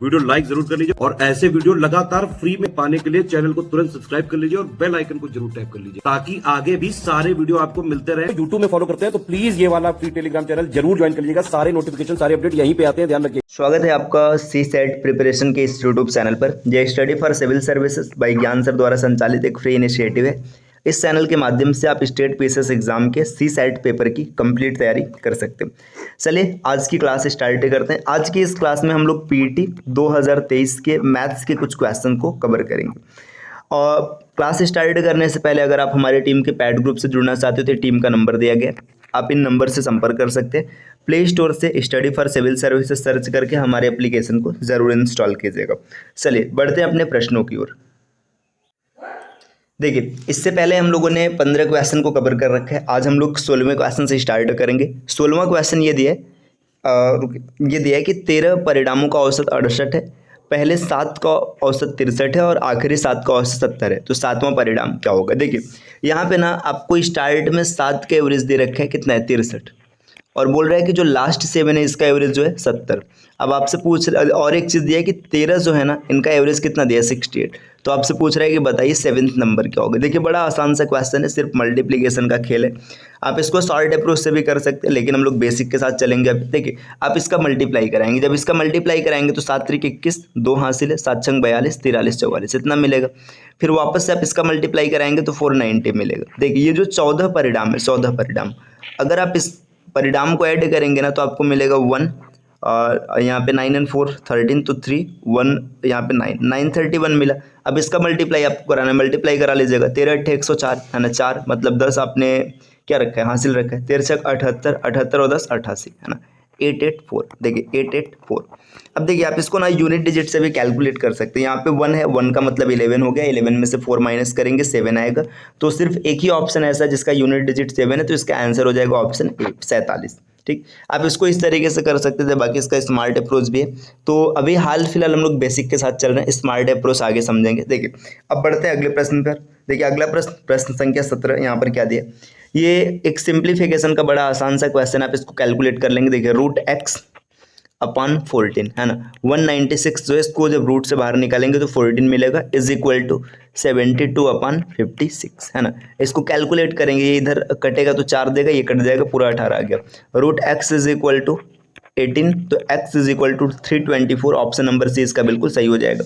Video like जरूर कर लीजिए और ऐसे वीडियो लगातार फ्री में पाने के लिए चैनल को तुरंत सब्सक्राइब कर लीजिए और बेल आइकन को जरूर टैप कर लीजिए ताकि आगे भी सारे वीडियो आपको मिलते रहे। यूट्यूब में फॉलो करते हैं तो प्लीज ये वाला फ्री टेलीग्राम चैनल जरूर ज्वाइन कर लीजिएगा। सारे नोटिफिकेशन सारे अपडेट यहीं पे आते हैं, ध्यान रखिए। स्वागत है आपका सी सेट प्रिपरेशन के इस यूट्यूब चैनल पर। यह study for civil services by Gyan sir द्वारा संचालित एक फ्री इनिशिएटिव है। इस चैनल के माध्यम से आप स्टेट पीसीएस एग्जाम के सी सेट पेपर की कंप्लीट तैयारी कर सकते हैं। चलिए आज की क्लास स्टार्ट करते हैं। आज की इस क्लास में हम लोग पीईटी 2023 के मैथ्स के कुछ क्वेश्चन को कवर करेंगे। और क्लास स्टार्ट करने से पहले अगर आप हमारे टीम के पैड ग्रुप से जुड़ना चाहते हो तो टीम का नंबर दिया गया, आप इन नंबर से संपर्क कर सकते हैं। प्ले स्टोर से study for civil services search करके हमारे एप्लीकेशन को जरूर इंस्टॉल कीजिएगा। चलिए बढ़ते हैं अपने प्रश्नों की ओर। देखिए इससे पहले हम लोगों ने 15 क्वेश्चन को कवर कर रखा है। आज हम लोग 16वें क्वेश्चन से स्टार्ट करेंगे। 16वां क्वेश्चन ये दिया है कि 13 परिणामों का औसत 68 है, पहले 7 का औसत 63 है और आखिरी 7 का औसत 70 है, तो 7वां परिणाम क्या होगा। देखिए यहाँ पे ना आपको स्टार्ट में 7 का एवरेज दे रखा है, कितना है 63, और बोल रहा है कि जो लास्ट 7 है इसका एवरेज जो है 70। अब आपसे पूछ और एक चीज़ दिया है कि 13 जो है ना इनका एवरेज कितना दिया है 68, तो आपसे पूछ रहा है कि बताइए 7th नंबर क्या होगा। देखिए बड़ा आसान सा क्वेश्चन है, सिर्फ मल्टीप्लिकेशन का खेल है। आप इसको शॉर्ट अप्रोच से भी कर सकते हैं, लेकिन हम लोग बेसिक के साथ चलेंगे। अब देखिए आप इसका मल्टीप्लाई कराएंगे, जब इसका मल्टीप्लाई कराएंगे तो 7 त्रिक 21, 2 हासिल है, 7 छंग 42, 43 44 इतना मिलेगा। फिर वापस से आप इसका मल्टीप्लाई कराएंगे तो 490 मिलेगा। देखिए ये जो 14 परिणाम है, 14 परिणाम, अगर आप इस परिणाम को ऐड करेंगे ना तो आपको मिलेगा 1, और यहाँ पे 9 और 4 13, तो 3 1 यहाँ पे 9 931 मिला। अब इसका मल्टीप्लाई आपको कराना है, मल्टीप्लाई करा लीजिएगा। 13 8 104 है ना, 4 मतलब 10 आपने क्या रखा है, हासिल रखा है। 13 6 78, 78 और 10 88 है ना, 884। देखिए 884। अब देखिए आप इसको ना यूनिट डिजिट से भी कैलकुलेट कर सकते हैं। यहाँ पे 1 है, 1 का मतलब 11 हो गया, 11 में से 4 माइनस करेंगे 7 आएगा। तो सिर्फ एक ही ऑप्शन ऐसा है जिसका यूनिट डिजिट 7 है, तो इसका आंसर हो जाएगा ऑप्शन ए 47। ठीक, आप इसको इस तरीके से कर सकते थे। बाकी इसका स्मार्ट अप्रोच भी है। तो अभी हाल फिलहाल हम लोग बेसिक के साथ चल रहे हैं, स्मार्ट अप्रोच आगे समझेंगे। देखिए अब बढ़ते हैं अगले प्रश्न पर। देखिए अगला प्रश्न संख्या 17 यहाँ पर क्या दिया, ये एक सिंप्लीफिकेशन का बड़ा आसान सा क्वेश्चन, आप इसको कैलकुलेट कर लेंगे। देखिए √x/14 है ना, 196 जो है इसको जब रूट से बाहर निकालेंगे तो 14 मिलेगा, इज इक्वल टू 72/56 है ना। इसको कैलकुलेट करेंगे, ये इधर कटेगा तो 4 देगा, ये कट जाएगा, पूरा 18 आ गया। √x इज इक्वल टू 18, तो x is equal to 324, option number C इसका बिल्कुल सही हो जाएगा।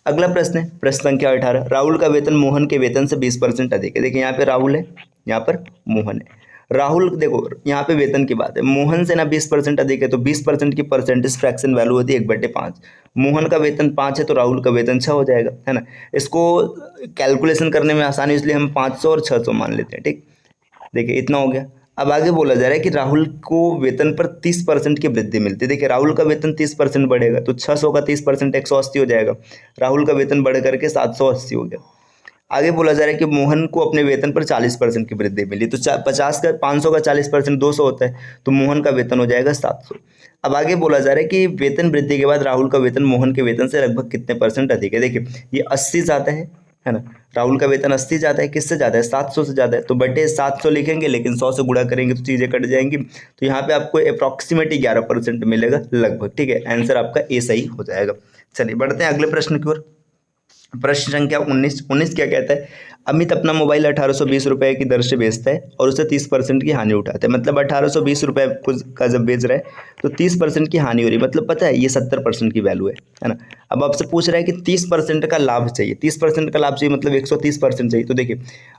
अगला प्रश्न है प्रश्न संख्या 18, राहुल का वेतन मोहन के वेतन से 20% अधिक है। देखिए यहाँ पे राहुल है, यहाँ पर मोहन है। राहुल देखो यहाँ पे वेतन की बात है, मोहन से ना 20% अधिक है, तो 20% की परसेंटेज फ्रैक्शन वैल्यू होती है 1/5। मोहन का वेतन 5 है तो राहुल का वेतन 6 हो जाएगा, है ना। इसको कैलकुलेशन करने में आसानी इसलिए हम 500 और 600 मान लेते हैं। ठीक, देखिए इतना हो गया। अब आगे बोला जा रहा है कि राहुल को वेतन पर 30% की वृद्धि मिलती है। देखिए राहुल का वेतन 30% बढ़ेगा, तो 600 का 30% 180 हो जाएगा। राहुल का वेतन बढ़ करके 780 हो गया। आगे बोला जा रहा है कि मोहन को अपने वेतन पर 40% की वृद्धि मिली, तो 500 का 40% 200 होता है, तो मोहन का वेतन हो जाएगा 700। अब आगे बोला जा रहा है कि वेतन वृद्धि के बाद राहुल का वेतन मोहन के वेतन से लगभग कितने परसेंट अधिक है। देखिए ये 80 जाता है ना, राहुल का वेतन 80 जाता है, किससे ज़्यादा है 700 से ज़्यादा है, तो बटे 700 लिखेंगे, लेकिन 100 से गुणा करेंगे तो चीज़ें कट जाएंगी। तो यहाँ पे आपको अप्रॉक्सीमेट 11% मिलेगा लगभग। ठीक है, आंसर आपका ए सही हो जाएगा। चलिए बढ़ते हैं अगले प्रश्न की ओर। प्रश्न संख्या 19 क्या कहता है, अमित अपना मोबाइल 1820 रुपए की दर से बेचता है और उसे 30% की हानि उठाता है। मतलब 1820 रुपए का जब बेच रहा है तो 30% की हानि हो रही है, मतलब पता है ये 70% की वैल्यू है ना। अब आपसे पूछ रहा है कि 30% का लाभ चाहिए, 30% का लाभ चाहिए मतलब 130% चाहिए। तो देखिए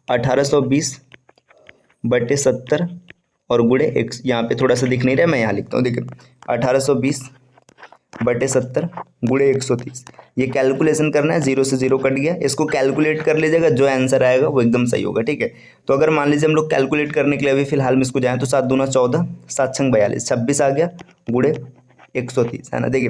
1820/70 और गुणे एक, यहाँ पे थोड़ा सा दिख नहीं रहा है, मैं यहाँ लिखता हूँ। देखिए 1820/70 गुणे 130, ये कैलकुलेशन करना है, 0 से 0 कट गया, इसको कैलकुलेट कर लीजिएगा, जो आंसर आएगा वो एकदम सही होगा। ठीक है, तो अगर मान लीजिए हम लोग कैलकुलेट करने के लिए अभी फिलहाल में इसको जाएँ तो 7 दूना 14, 7 छंग 42, 26 आ गया, गुणे 130 है ना। देखिए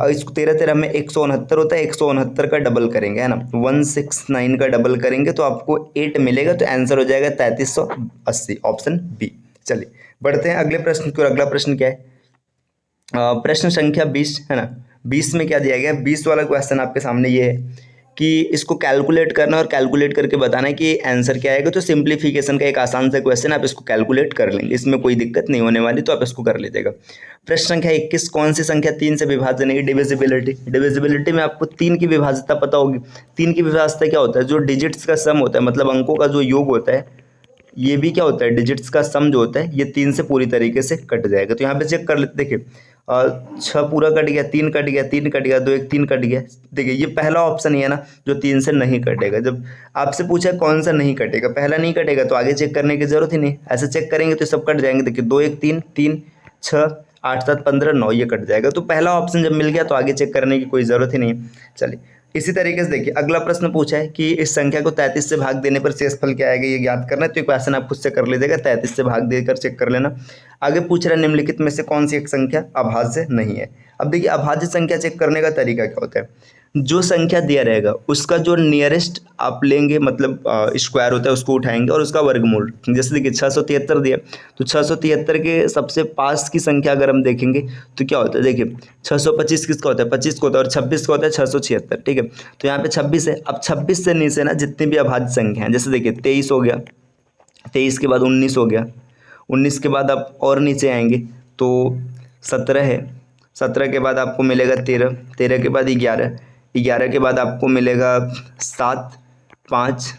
इसको 13 में 169 होता है, 169 का डबल करेंगे है ना, 169 का डबल करेंगे तो आपको 8 मिलेगा, तो आंसर हो जाएगा 3380, ऑप्शन बी। चलिए बढ़ते हैं अगले प्रश्न की ओर। अगला प्रश्न क्या है, प्रश्न संख्या 20 है ना। 20 में क्या दिया गया, 20 वाला क्वेश्चन आपके सामने ये है कि इसको कैलकुलेट करना और कैलकुलेट करके बताना है कि आंसर क्या आएगा। तो सिंप्लीफिकेशन का एक आसान सा क्वेश्चन, आप इसको कैलकुलेट कर लेंगे, इसमें कोई दिक्कत नहीं होने वाली, तो आप इसको कर लीजिएगा। प्रश्न संख्या 21, कौन सी संख्या 3 से विभाजन है? डिविजिबिलिटी। डिविजिबिलिटी में आपको 3 की विभाज्यता पता होगी। 3 की विभाज्यता क्या होता है? जो डिजिट्स का सम होता है, मतलब अंकों का जो योग होता है, ये भी क्या होता है, डिजिट्स का सम जो होता है, ये 3 से पूरी तरीके से कट जाएगा। तो यहाँ पे चेक कर लेते, देखिए 6 पूरा कट गया, 3 कट गया, 3 कट गया, 2 1 3 कट गया। देखिए ये पहला ऑप्शन ही है ना जो 3 से नहीं कटेगा। जब आपसे पूछा कौन सा नहीं कटेगा, पहला नहीं कटेगा तो आगे चेक करने की जरूरत ही नहीं, ऐसे चेक करेंगे तो सब कट जाएंगे। देखिए 2 1 3 3 6 8 7 15 9, ये कट जाएगा। तो पहला ऑप्शन जब मिल गया तो आगे चेक करने की कोई ज़रूरत ही नहीं। चलिए इसी तरीके से देखिए अगला प्रश्न पूछा है कि इस संख्या को 33 से भाग देने पर शेषफल क्या आएगा, ये ज्ञात करना है। तो ये क्वेश्चन आप खुद से कर लीजिएगा, 33 से भाग देकर चेक कर लेना। आगे पूछ रहा है निम्नलिखित में से कौन सी एक संख्या अभाज्य नहीं है। अब देखिए अभाज्य संख्या चेक करने का तरीका क्या होता है, जो संख्या दिया रहेगा उसका जो नियरेस्ट आप लेंगे, मतलब स्क्वायर होता है, उसको उठाएंगे और उसका वर्गमूल। जैसे देखिए 673 दिया, तो 673 के सबसे पास की संख्या अगर हम देखेंगे तो क्या होता है, देखिए 625 किसका होता है, 25 का होता है, और 26 का होता है 676, ठीक है। तो यहाँ पे 26 है। अब 26 से नीचे ना जितनी भी अभाज्य संख्या है, जैसे देखिए 23 हो गया, 23 के बाद 19 हो गया, 19 के बाद आप और नीचे आएंगे तो 17 है, 17 के बाद आपको मिलेगा 13, 13 के बाद 11, 11 के बाद आपको मिलेगा 7 5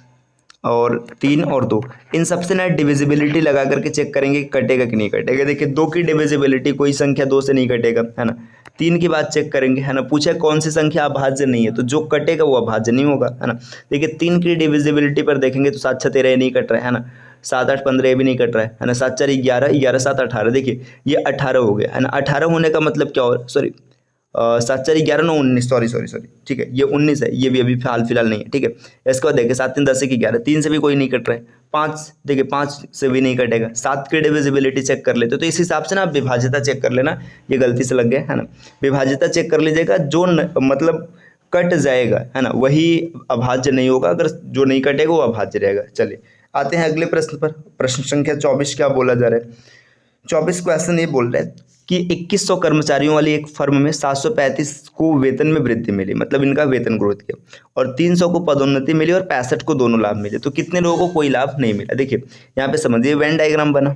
और 3 और 2। इन सबसे ना डिविजिबिलिटी लगा करके चेक करेंगे कि कटेगा कि नहीं कटेगा। देखिए 2 की डिविजिबिलिटी, कोई संख्या 2 से नहीं कटेगा, है ना। 3 की बात चेक करेंगे, है ना। पूछा कौन सी संख्या अभाज्य नहीं है, तो जो कटेगा वो अभाज्य नहीं होगा, है ना। देखिए 3 की डिविजिबिलिटी पर देखेंगे तो 7 6 13 नहीं कट रहा है ना, 7 8 15 भी नहीं कट रहा है ना, 7 4 11, 11 7 18, देखिए ये 18 हो गया, है ना। 18 होने का मतलब क्या हो रहा है, सॉरी 7 4 11 9 19, सॉरी, ठीक है, ये 19 है, ये भी अभी फिलहाल नहीं है, ठीक है। इसके बाद देखिए 7 3 10 1 11, 3 से भी कोई नहीं कट रहा है, 5 देखिए 5 से भी नहीं कटेगा, 7 की डिविजिबिलिटी चेक कर लेते, तो इस हिसाब से ना आप विभाज्यता चेक कर लेना। ये गलती से लग गया, है ना। विभाज्यता चेक कर लीजिएगा, जो मतलब कट जाएगा, है ना, वही अभाज्य नहीं होगा, अगर जो नहीं कटेगा वो अभाज्य रहेगा। चलिए आते हैं अगले प्रश्न पर। प्रश्न संख्या 24 क्या बोला जा रहा है, 24 क्वेश्चन ये बोल रहा है कि 2100 कर्मचारियों वाली एक फर्म में 735 को वेतन में वृद्धि मिली, मतलब इनका वेतन ग्रोथ किया, और 300 को पदोन्नति मिली और 65 को दोनों लाभ मिले, तो कितने लोगों को कोई लाभ नहीं मिला। देखिए यहाँ पे समझिए वेन डायग्राम बना,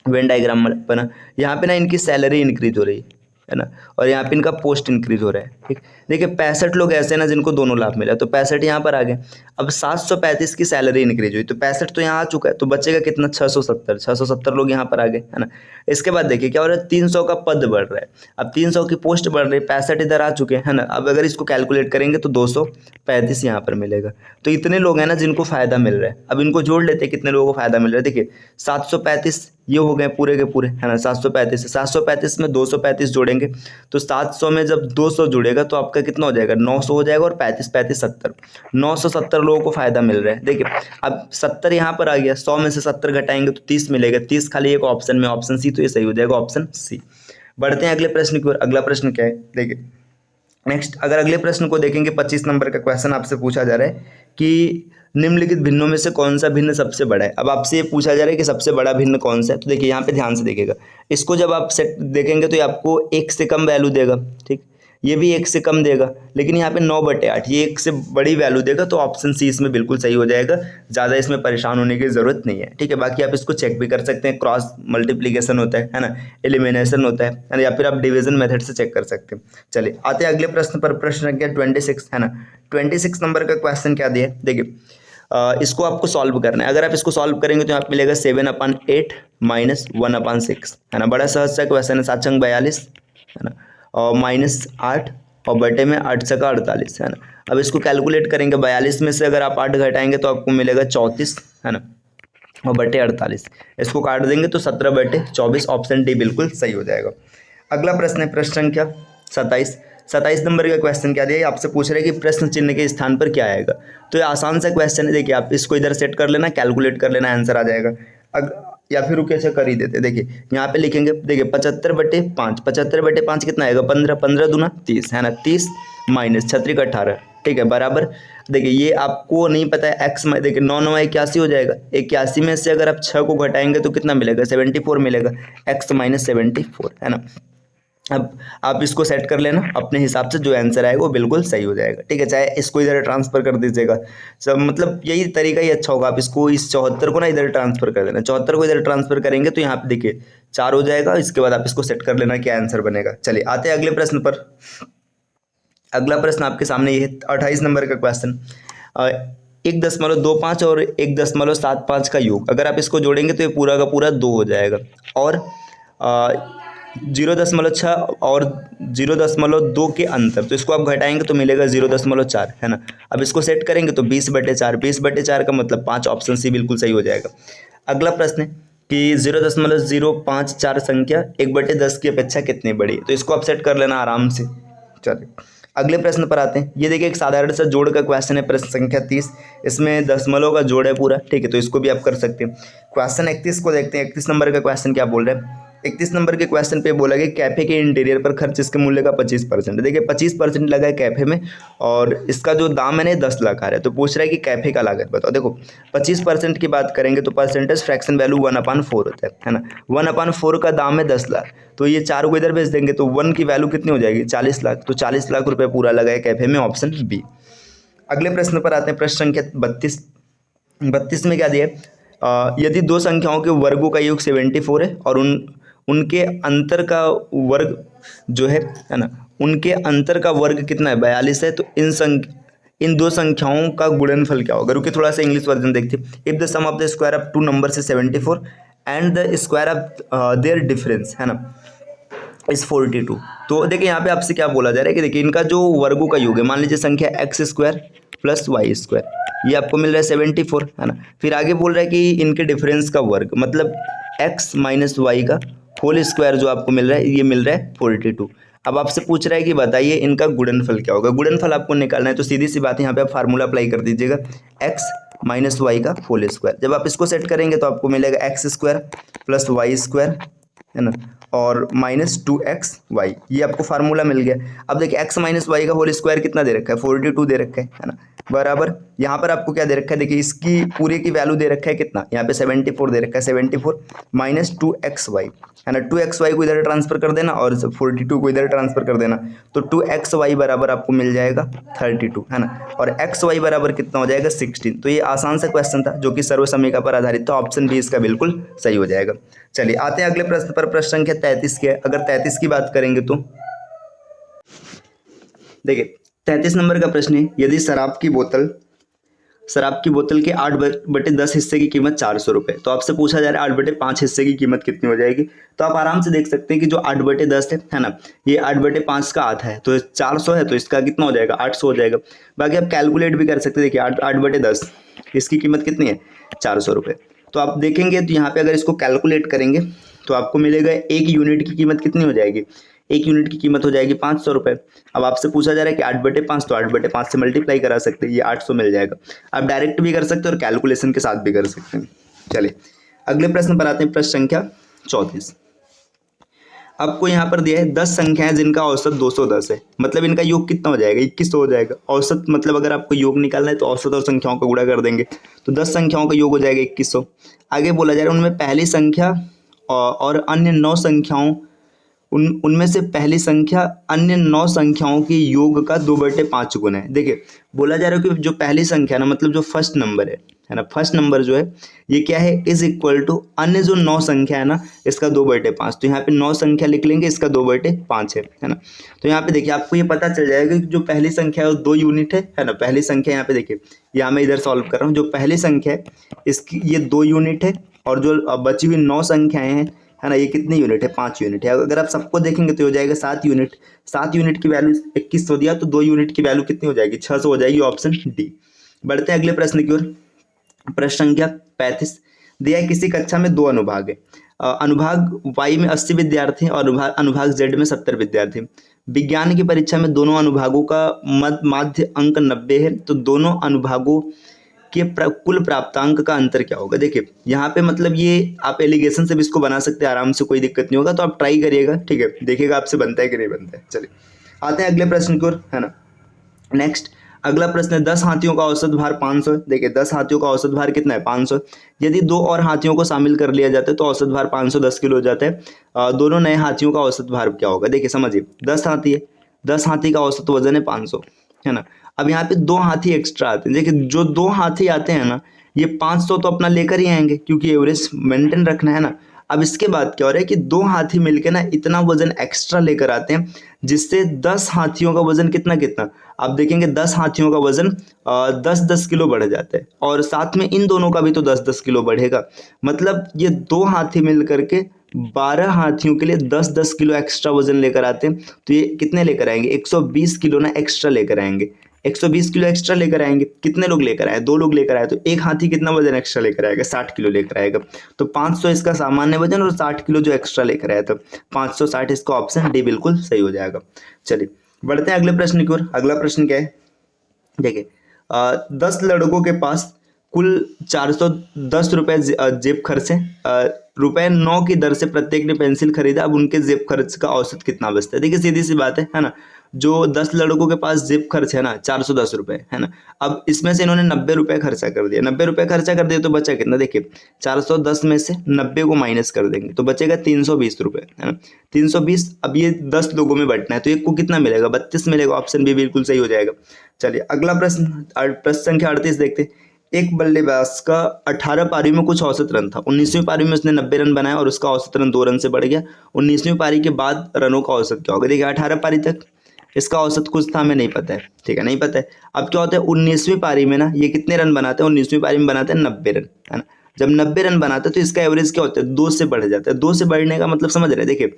वेन डायग्राम बना, यहाँ पे ना इनकी सैलरी इंक्रीज हो रही है ना, और यहाँ पे इनका पोस्ट इंक्रीज हो रहा है, ठीक। देखिए 65 लोग ऐसे ना जिनको दोनों लाभ मिला, तो 65 यहाँ पर आ गए। अब 735 की सैलरी इंक्रीज हुई, तो 65 तो यहाँ आ चुका है, तो बचेगा कितना, 670 लोग यहाँ पर आ गए, है ना। इसके बाद देखिए क्या हो रहा है, 300 का पद बढ़ रहा है, अब 300 की पोस्ट बढ़ रही है, 65 इधर आ चुके हैं, है ना। अब अगर इसको कैलकुलेट करेंगे तो 235 यहाँ पर मिलेगा। तो इतने लोग हैं ना जिनको फायदा मिल रहा है। अब इनको जोड़ लेते हैं कितने लोगों को फायदा मिल रहा है। देखिए 735 ये हो गए पूरे के पूरे, है ना। 735 में 235 जोड़ेंगे तो 700 में जब 200 जुड़ेगा तो आपका कितना हो जाएगा, 900 हो जाएगा, और 35 35 70, 970 लोगों को फायदा मिल रहा है। देखिए अब 70 यहाँ पर आ गया, 100 में से 70 घटाएंगे तो 30 मिलेगा, 30 खाली एक ऑप्शन में, ऑप्शन सी, तो ये सही हो जाएगा ऑप्शन सी। बढ़ते हैं अगले प्रश्न की ओर। अगला प्रश्न क्या है, देखिए नेक्स्ट अगर अगले प्रश्न को देखेंगे 25 नंबर का क्वेश्चन आपसे पूछा जा रहा है कि निम्नलिखित भिन्नों में से कौन सा भिन्न सबसे बड़ा है। अब आपसे ये पूछा जा रहा है कि सबसे बड़ा भिन्न कौन सा है, तो देखिए यहाँ पे ध्यान से देखिएगा, इसको जब आप सेट देखेंगे तो ये आपको 1 से कम वैल्यू देगा, ठीक। ये भी 1 से कम देगा, लेकिन यहाँ पे 9/8 ये 1 से बड़ी वैल्यू देगा, तो ऑप्शन सी इसमें बिल्कुल सही हो जाएगा। ज़्यादा इसमें परेशान होने की ज़रूरत नहीं है, ठीक है। बाकी आप इसको चेक भी कर सकते हैं, क्रॉस मल्टीप्लीकेशन होता है ना, एलिमिनेशन होता है, या फिर आप डिवीजन मेथड से चेक कर सकते हैं। चलिए आते हैं अगले प्रश्न पर। प्रश्न संख्या 26 है ना, 26 नंबर का क्वेश्चन क्या दिया है, देखिए इसको आपको सॉल्व करना है। अगर आप इसको सॉल्व करेंगे तो यहाँ पे मिलेगा 7/8 माइनस 1/6, है ना। बड़ा सहज सा क्वेश्चन है, 7 अंक 42, है ना, और -8 और बटे में 8 छका 48, है ना। अब इसको कैलकुलेट करेंगे, 42 में से अगर आप 8 घटाएंगे तो आपको मिलेगा 34, है ना, और बटे 48, इसको काट देंगे तो 17/24, ऑप्शन डी बिल्कुल सही हो जाएगा। अगला प्रश्न है प्रश्न संख्या 27 नंबर का क्वेश्चन क्या दिया है, आपसे पूछ रहे हैं कि प्रश्न चिन्ह के स्थान पर क्या आएगा। तो ये आसान सा क्वेश्चन है, देखिए आप इसको इधर सेट कर लेना, कैलकुलेट कर लेना, आंसर आ जाएगा। या फिर रुके से कर ही देते, देखिए यहाँ पे लिखेंगे, देखिए 75/5, 75/5 कितना आएगा, 15, 15 दूना 30, है ना, 30 माइनस 36 का 18, ठीक है, बराबर। देखिए ये आपको नहीं पता है एक्स में, देखिए 9 9 81 हो जाएगा, 81 में से अगर आप 6 को घटाएंगे तो कितना मिलेगा, 74 मिलेगा, x - 74, है ना। अब आप इसको सेट कर लेना अपने हिसाब से, जो आंसर आएगा वो बिल्कुल सही हो जाएगा, ठीक है। चाहे इसको इधर ट्रांसफर कर दीजिएगा, सब मतलब यही तरीका ही अच्छा होगा। आप इसको इस 74 को ना इधर ट्रांसफर कर देना, 74 को इधर ट्रांसफर करेंगे तो यहाँ पे देखिए 4 हो जाएगा। इसके बाद आप इसको सेट कर लेना, क्या आंसर बनेगा। चलिए आते हैं अगले प्रश्न पर। अगला प्रश्न आपके सामने ये है 28 नंबर का क्वेश्चन। 1.25 और 1.75 का योग, अगर आप इसको जोड़ेंगे तो ये पूरा का पूरा 2 हो जाएगा। और 0.6 और 0.2 के अंतर, तो इसको आप घटाएंगे तो मिलेगा 0.4, है ना। अब इसको सेट करेंगे तो 20/4, 20/4 का मतलब 5, ऑप्शन सी बिल्कुल सही हो जाएगा। अगला प्रश्न है कि 0.054 संख्या 1/10 की अपेक्षा कितनी बड़ी है, तो इसको आप सेट कर लेना आराम से। चलिए अगले प्रश्न पर आते हैं। ये देखिए एक साधारण सा जोड़ का क्वेश्चन है, प्रश्न संख्या 30। इसमें दशमलव का जोड़ है पूरा, ठीक है, तो इसको भी आप कर सकते हैं। क्वेश्चन 31 को देखते हैं। 31 नंबर का क्वेश्चन क्या बोल रहे हैं। 31 नंबर के क्वेश्चन पे बोला गया कैफे के इंटीरियर पर खर्च इसके मूल्य का 25%। देखिए 25% लगा है कैफे में, और इसका जो दाम है ना 10 लाख आ रहा है। तो पूछ रहा है कि कैफे का लागत बताओ। देखो 25% की बात करेंगे तो परसेंटेज फ्रैक्शन वैल्यू 1/4 होता है ना। 1/4 का दाम है 10 लाख, तो ये 4 को इधर भेज देंगे तो 1 की वैल्यू कितनी हो जाएगी 40 लाख। तो 40 लाख रुपए पूरा लगा है कैफे में, ऑप्शन बी। अगले प्रश्न पर आते हैं, प्रश्न संख्या 32। 32 में क्या दिया है, यदि दो संख्याओं के वर्गों का योग 74 है और उनके अंतर का वर्ग जो है ना, उनके अंतर का वर्ग कितना है 42 है, तो इन दो संख्याओं का गुणनफल क्या होगा। रुकिए थोड़ा सा इंग्लिश वर्जन देखते हैं। If the sum of the square of two number से 74 and the square of their difference, है ना, इस 42। तो देखिए यहाँ पे आपसे क्या बोला जा रहा है कि देखिए इनका जो वर्गों का योग है, मान लीजिए संख्या x square plus y square, ये आपको मिल रहा है 74, है ना। फिर आगे बोल रहा है कि इनके डिफरेंस का वर्ग, मतलब एक्स माइनस वाई का होल स्क्वायर जो आपको मिल रहा है, ये मिल रहा है 42। अब आपसे पूछ रहा है कि बताइए इनका गुणनफल क्या होगा। गुणनफल आपको निकालना है, तो सीधी सी बात है, यहाँ पे आप फार्मूला अप्लाई कर दीजिएगा, एक्स माइनस वाई का होल स्क्वायर। जब आप इसको सेट करेंगे तो आपको मिलेगा x square plus y square, है ना, और माइनस 2xy, ये आपको फार्मूला मिल गया। अब देखिए x माइनस वाई का होल स्क्वायर कितना दे रखा है 42 दे रखा है ना, बराबर यहाँ पर आपको क्या दे रखा है, देखिए इसकी पूरे की वैल्यू दे रखा है कितना, यहाँ पे 74 दे रखा है, 74 माइनस 2xy, है ना। 2xy को इधर ट्रांसफर कर देना और 42 को इधर ट्रांसफर कर देना, तो 2xy बराबर आपको मिल जाएगा 32, है ना। और xy बराबर कितना हो जाएगा 16। तो ये आसान सा क्वेश्चन था जो कि सर्वसमीका पर आधारित था, ऑप्शन बी इसका बिल्कुल सही हो जाएगा। चलिए आते हैं अगले प्रश्न पर। प्रश्न संख्या 33 के, अगर 33 की बात करेंगे तो देखिए 33 नंबर का प्रश्न है, यदि शराब की बोतल के 8/10 हिस्से की कीमत 400 रुपये, तो आपसे पूछा जा रहा है 8/5 हिस्से की कीमत कितनी हो जाएगी। तो आप आराम से देख सकते हैं कि जो 8/10 है ना, ये 8/5 का आधा है, तो 400 है, तो इसका कितना हो जाएगा 800 हो जाएगा। बाकी आप कैलकुलेट भी कर सकते हैं, देखिए 8/10 इसकी कीमत कितनी है 400 रुपये। तो आप देखेंगे तो यहाँ पे अगर इसको कैलकुलेट करेंगे तो आपको मिलेगा 1 यूनिट की कीमत कितनी हो जाएगी, 1 यूनिट की कीमत हो जाएगी 500 रुपये। अब आपसे पूछा जा रहा है कि 8/5, तो 8/5 से मल्टीप्लाई करा सकते हैं, ये 800 मिल जाएगा। आप डायरेक्ट भी कर सकते हैं और कैलकुलेशन के साथ भी कर सकते हैं। चलिए अगले प्रश्न पर आते हैं, प्रश्न संख्या 34। आपको यहाँ पर दिया है 10 संख्याएं जिनका औसत 210 है, मतलब इनका योग कितना हो जाएगा 2100 हो जाएगा। औसत मतलब अगर आपको योग निकालना है तो औसत और संख्याओं का गुणा कर देंगे, तो 10 संख्याओं का योग हो जाएगा 2100। आगे बोला जा रहा है उनमें पहली संख्या और अन्य 9 संख्याओं उनमें से पहली संख्या अन्य 9 संख्याओं के योग का 2/5 गुना है। देखिए बोला जा रहा है कि जो पहली संख्या ना, मतलब जो फर्स्ट नंबर है ना, फर्स्ट नंबर जो है ये क्या है, इज इक्वल टू अन्य जो 9 संख्या है ना, इसका 2/5। तो यहाँ पे 9 संख्या लिख लेंगे, इसका 2/5 है ना। तो यहाँ पे देखिए आपको ये पता चल जाएगा कि जो पहली संख्या है वो 2 यूनिट है ना। पहली संख्या यहाँ पे देखिए, यहाँ मैं इधर सॉल्व कर रहा हूँ, जो पहली संख्या है इसकी ये 2 यूनिट है, और जो बची हुई 9 संख्याएं हैं, है ना, ये कितनी यूनिट है 5 यूनिट है। अगर आप सबको देखेंगे तो हो जाएगा 7 यूनिट। 7 यूनिट की वैल्यू 2100 दिया, तो 2 यूनिट की वैल्यू कितनी हो जाएगी 600 हो जाएगी, ऑप्शन डी। बढ़ते हैं अगले प्रश्न की ओर। प्रश्न संख्या 35 दिया है, किसी कक्षा में 2 अनुभाग है, अनुभाग वाई में 80 विद्यार्थी और अनुभाग जेड में 70 विद्यार्थी। विज्ञान की परीक्षा में दोनों अनुभागों का माध्य अंक 90 है, तो दोनों अनुभागों के कुल प्राप्तांक का अंतर क्या होगा। देखिए यहाँ पे मतलब ये आप एलिगेशन से भी इसको बना सकते हैं आराम से, कोई दिक्कत नहीं होगा। तो आप ट्राई करिएगा, ठीक है, देखिएगा आपसे बनता है कि नहीं बनता है। चलिए आते हैं अगले प्रश्न की ओर, है ना। नेक्स्ट अगला प्रश्न है 10 हाथियों का औसत भार 500 है। देखिए 10 हाथियों का औसत भार कितना है 500। यदि 2 और हाथियों को शामिल कर लिया जाता है तो औसत भार 510 किलो हो जाता है। दोनों नए हाथियों का औसत भार क्या होगा? देखिए समझिए 10 हाथी है, 10 हाथी का औसत वजन है 500, है ना। अब यहाँ पे 2 हाथी एक्स्ट्रा आते हैं। देखिए जो 2 हाथी आते हैं ना, ये 500 तो अपना लेकर ही आएंगे क्योंकि एवरेज मेंटेन रखना है ना। अब इसके बाद क्या हो रहा है कि 2 हाथी मिलके ना इतना वजन एक्स्ट्रा लेकर आते हैं, जिससे 10 हाथियों का वजन कितना कितना, आप देखेंगे 10 हाथियों का वजन 10-10 किलो बढ़ जाता है, और साथ में इन दोनों का भी तो 10-10 किलो बढ़ेगा। मतलब ये 2 हाथी मिल करके 12 हाथियों के लिए 10-10 किलो एक्स्ट्रा वजन लेकर आते हैं। तो ये कितने लेकर आएंगे? 120 किलो ना एक्स्ट्रा लेकर आएंगे। 120 किलो एक्स्ट्रा लेकर आएंगे। कितने लोग लेकर आए? 2 लोग लेकर आए, तो एक हाथी कितना वजन एक्स्ट्रा लेकर आएगा? 60 किलो लेकर आएगा। तो 500 इसका सामान्य वजन और 60 किलो जो एक्स्ट्रा लेकर आया था, 560 इसका ऑप्शन डी बिल्कुल सही हो जाएगा। चलिए बढ़ते हैं अगले प्रश्न की ओर। अगला प्रश्न क्या है? देखिए 10 लड़कों के पास कुल 410 रुपए जेब खर्च है। रुपए 9 की दर से प्रत्येक ने पेंसिल खरीदा। अब उनके जेब खर्च का औसत कितना बचता है? देखिए सीधी सी बात है ना। जो 10 लड़कों के पास जेब खर्च है ना 410 रुपए, है ना। अब इसमें से इन्होंने 90 रुपए खर्चा कर दिया। 90 रुपए खर्चा कर दिया तो बचा कितना? देखिए 410 में से 90 को माइनस कर देंगे तो बचेगा 320 रुपए, है ना। 320। अब ये 10 लोगों में बंटना है तो एक को कितना मिलेगा? 32 मिलेगा। ऑप्शन बी बिल्कुल सही हो जाएगा। चलिए अगला प्रश्न, प्रश्न संख्या 38 देखते हैं। एक बल्लेबाज का 18 पारी में कुछ औसत रन था। 19वीं पारी में उसने 90 रन बनाया और उसका औसत रन 2 रन से बढ़ गया। 19वीं पारी के बाद रनों का औसत क्या होगा? देखिए 18 पारी तक इसका औसत कुछ था, हमें नहीं पता है, ठीक है, नहीं पता है। अब क्या होता है 19वीं पारी में ना ये कितने रन बनाते हैं? 19वीं पारी में बनाते हैं 90 रन, है ना। जब 90 रन बनाते हैं तो इसका एवरेज क्या होता है? 2 से बढ़ जाता है। 2 से बढ़ने का मतलब समझ रहे हैं? देखिए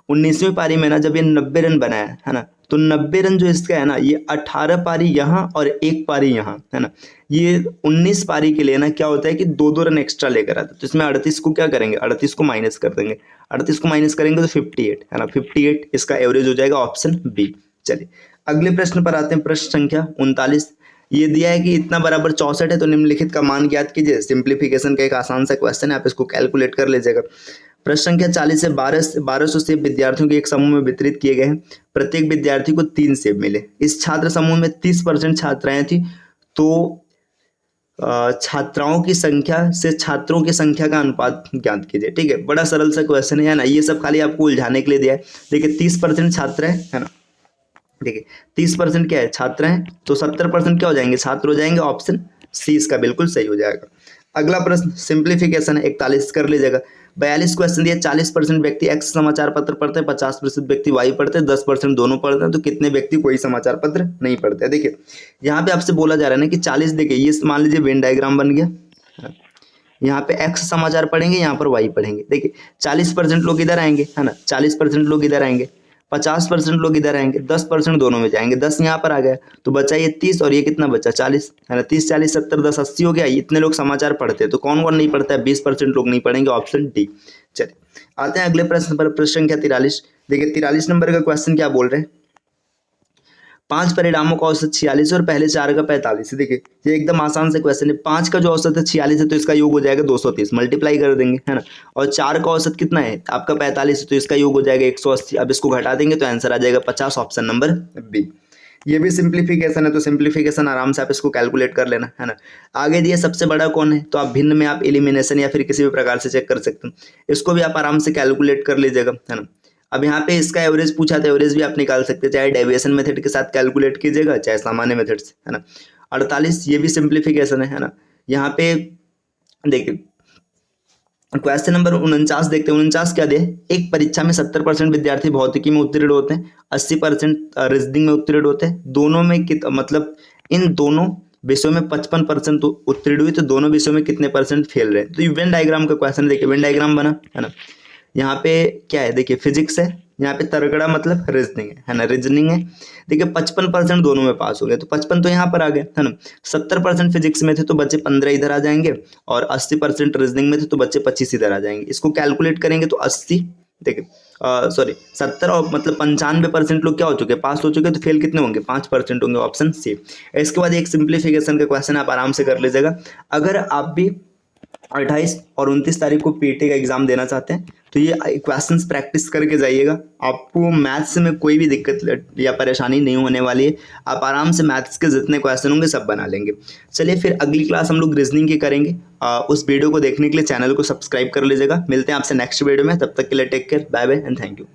19वीं पारी में ना जब ये 90 रन बनाया है ना, तो 90 रन जो इसका है ना, ये 18 पारी यहाँ और एक पारी यहाँ, है ना। ये 19 पारी के लिए ना क्या होता है कि 2-2 रन एक्स्ट्रा लेकर आता है। तो इसमें 38 को क्या करेंगे? 38 को माइनस कर देंगे। 38 को माइनस करेंगे तो 58, है ना। 58 इसका एवरेज हो जाएगा, ऑप्शन बी। चलिए अगले प्रश्न पर आते हैं। प्रश्न संख्या 39। ये दिया है कि इतना बराबर 64 है तो निम्नलिखित का मान ज्ञात कीजिए। सिंप्लीफिकेशन का एक आसान सा क्वेश्चन है, आप इसको कैलकुलेट कर लीजिएगा। प्रश्न संख्या 40 से 1200 सेब विद्यार्थियों के एक समूह में वितरित किए गए हैं। प्रत्येक विद्यार्थी को 3 सेब मिले। इस छात्र समूह में 30% छात्राएं थी, तो छात्राओं की संख्या से छात्रों की संख्या का अनुपात ज्ञात कीजिए। ठीक है, बड़ा सरल सा क्वेश्चन है ना। ये सब खाली आपको उलझाने के लिए दिया है। देखिए 30% छात्र है ना। देखिए 30% क्या है? छात्र हैं, तो 70% क्या हो जाएंगे? छात्र हो जाएंगे। ऑप्शन सी इसका बिल्कुल सही हो जाएगा। अगला प्रश्न सिंप्लीफिकेशन है, 41 कर लीजिएगा। 42 क्वेश्चन दिया। 40% व्यक्ति एक्स समाचार पत्र पढ़ते हैं, 50% व्यक्ति वाई पढ़ते हैं, 10% दोनों पढ़ते हैं, तो कितने व्यक्ति कोई समाचार पत्र नहीं पढ़ते हैं? देखिए यहाँ पे आपसे बोला जा रहा है ना कि 40, देखिए ये मान लीजिए वेन डायग्राम बन गया। यहाँ पे एक्स समाचार पढ़ेंगे, यहाँ पर वाई पढ़ेंगे। देखिए 40% लोग इधर आएंगे, है ना, 40% लोग इधर आएंगे, 50% लोग इधर आएंगे, 10% दोनों में जाएंगे। 10 यहाँ पर आ गया तो बचा ये 30 और ये कितना बचा? 40, है ना। 30 40 70 10 80 हो गया। इतने लोग समाचार पढ़ते हैं, तो कौन कौन नहीं पढ़ता है? 20% लोग नहीं पढ़ेंगे। Option D. चलिए आते हैं अगले प्रश्न पर। प्रश्न संख्या 43। देखिए 43 नंबर का क्वेश्चन क्या बोल रहे हैं? 5 परिणामों का औसत 46 और पहले 4 का 45। देखिए ये एकदम आसान से क्वेश्चन है। 5 का जो औसत है 46 है तो इसका योग हो जाएगा 230, मल्टीप्लाई कर देंगे, है ना। और 4 का औसत कितना है? आपका 45 है तो इसका योग हो जाएगा 180। अब इसको घटा देंगे तो आंसर आ जाएगा 50, ऑप्शन नंबर बी। ये भी सिंप्लीफिकेशन है, तो सिंप्लीफिकेशन आराम से आप इसको कैलकुलेट कर लेना, है ना। आगे दिए सबसे बड़ा कौन है, तो आप भिन्न में आप एलिमिनेशन या फिर किसी भी प्रकार से चेक कर सकते हैं। इसको भी आप आराम से कैलकुलेट कर लीजिएगा, है ना। अब यहाँ पे इसका एवरेज पूछा था, एवरेज भी आप निकाल सकते हैं, चाहे डेविएशन मेथड के साथ कैलकुलेट कीजिएगा, चाहे सामान्य मेथड से, है ना। 48 ये भी सिंप्लीफिकेशन है ना। यहाँ पे देखिए क्वेश्चन नंबर 49 देखते हैं। 49 क्या दे? एक परीक्षा में 70% विद्यार्थी भौतिकी में उत्तीर्ण होते हैं, 80% रीजनिंग में उत्तीर्ण होते हैं। दोनों में मतलब इन दोनों विषयों में 55% उत्तीर्ण हुए, तो दोनों विषयों में कितने परसेंट फेल रहे? तो ये वेन डायग्राम का क्वेश्चन। देखिए वेन डायग्राम बना, है ना। यहाँ पे क्या है? देखिए फिजिक्स है, यहाँ पे तगड़ा मतलब रीजनिंग है ना, रीजनिंग है। देखिए 55% दोनों में पास हो गए, तो 55 तो यहाँ पर आ गए, है ना। 70% फिजिक्स में थे तो बच्चे 15 इधर आ जाएंगे, और 80% रीजनिंग में थे तो बच्चे 25 इधर आ जाएंगे। इसको कैलकुलेट करेंगे तो 80, देखिए सॉरी 70 और मतलब 95% लोग क्या हो चुके हैं? पास हो चुके हैं। तो फेल कितने होंगे? 5% होंगे, ऑप्शन सी। इसके बाद एक सिंप्लीफिकेशन का क्वेश्चन आप आराम से कर लीजिएगा। अगर आप भी 28 और 29 तारीख को पीटी का एग्ज़ाम देना चाहते हैं तो ये क्वेश्चंस प्रैक्टिस करके जाइएगा। आपको मैथ्स में कोई भी दिक्कत या परेशानी नहीं होने वाली है, आप आराम से मैथ्स के जितने क्वेश्चन होंगे सब बना लेंगे। चलिए फिर अगली क्लास हम लोग रीजनिंग की करेंगे। उस वीडियो को देखने के लिए चैनल को सब्सक्राइब कर लीजिएगा। मिलते हैं आपसे नेक्स्ट वीडियो में, तब तक के लिए take care, bye bye and thank you.